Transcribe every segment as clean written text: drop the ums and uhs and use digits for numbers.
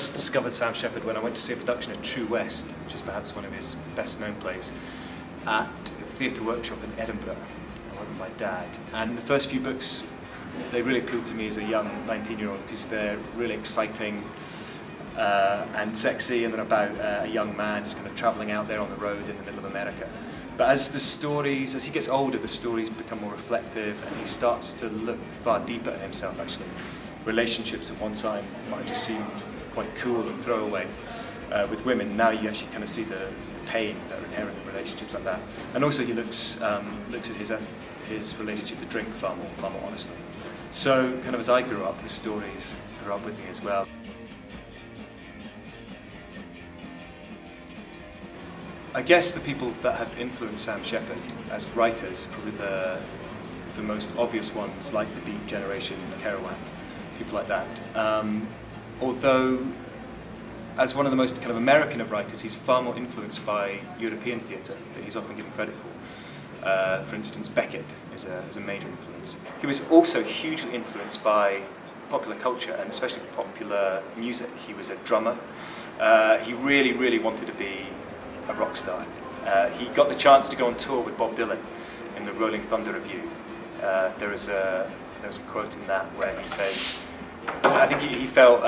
first discovered Sam Shepard when I went to see a production at True West, which is perhaps one of his best known plays, at the Theatre Workshop in Edinburgh. I went with my dad, and the first few books, they really appealed to me as a young 19-year-old because they're really exciting and sexy, and they're about a young man just kind of travelling out there on the road in the middle of America. But as he gets older, the stories become more reflective, and he starts to look far deeper at himself, actually. Relationships at one time might have just seemed quite cool and throwaway with women. Now you actually kind of see the pain that are inherent in relationships like that. And also he looks at his relationship to drink far more honestly. So kind of as I grew up, the stories grew up with me as well. I guess the people that have influenced Sam Shepard as writers, probably the most obvious ones, like the Beat Generation, Kerouac, people like that. Although, as one of the most kind of American of writers, he's far more influenced by European theatre than he's often given credit for. For instance, Beckett is a major influence. He was also hugely influenced by popular culture, and especially popular music. He was a drummer. He really, really wanted to be a rock star. He got the chance to go on tour with Bob Dylan in the Rolling Thunder Revue. There was a quote in that where he says, I think he felt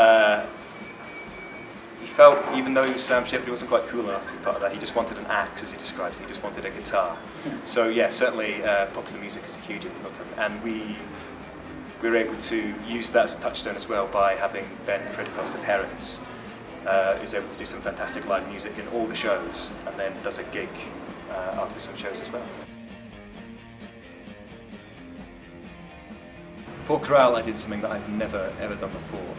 even though he was Sam Shepard, he wasn't quite cool enough to be part of that. He just wanted an axe, as he describes it. He just wanted a guitar. So yeah, certainly popular music is a huge influence on him, and we were able to use that as a touchstone as well by having Ben Pridikost of Herons, who's able to do some fantastic live music in all the shows, and then does a gig after some shows as well. For Chorale, I did something that I've never ever done before.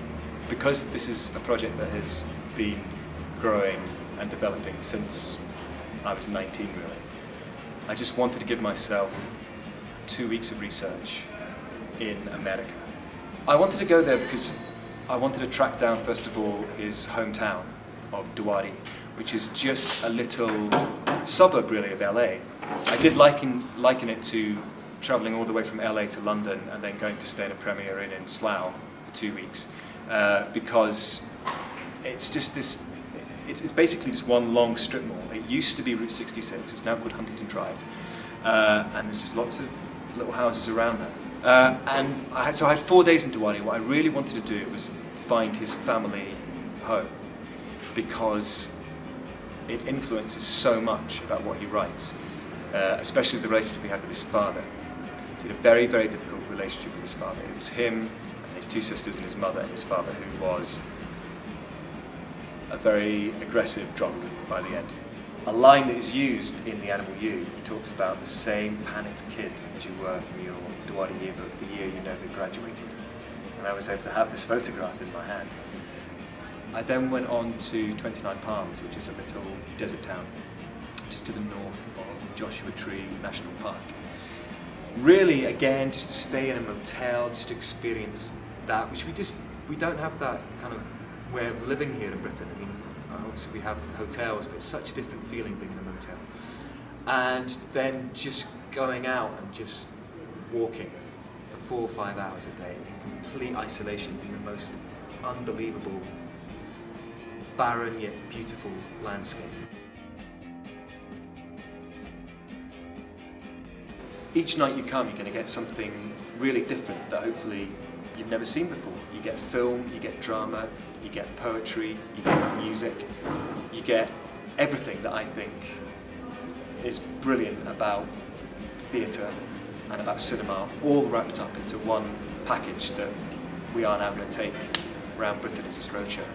Because this is a project that has been growing and developing since I was 19 really, I just wanted to give myself 2 weeks of research in America. I wanted to go there because I wanted to track down, first of all, his hometown of Duarte, which is just a little suburb really of LA. I did liken it to travelling all the way from LA to London and then going to stay in a Premier Inn in Slough for 2 weeks, because it's just this, it's basically just one long strip mall. It used to be Route 66, it's now called Huntington Drive, and there's just lots of little houses around there. So I had 4 days in Duarte. What I really wanted to do was find his family home, because it influences so much about what he writes, especially the relationship he had with his father. So he had a very, very difficult relationship with his father. It was him and his 2 sisters and his mother and his father, who was a very aggressive drunk by the end. A line that is used in The Animal You, he talks about the same panicked kid as you were from your Duarte yearbook the year you never graduated. And I was able to have this photograph in my hand. I then went on to 29 Palms, which is a little desert town just to the north of Joshua Tree National Park. Really, again, just to stay in a motel, just to experience that, which we don't have that kind of way of living here in Britain. I mean, obviously we have hotels, but it's such a different feeling being in a motel. And then just going out and just walking for 4 or 5 hours a day in complete isolation in the most unbelievable, barren yet beautiful landscape. Each night you come, you're going to get something really different that hopefully you've never seen before. You get film, you get drama, you get poetry, you get music, you get everything that I think is brilliant about theatre and about cinema, all wrapped up into one package that we are now going to take around Britain as this roadshow.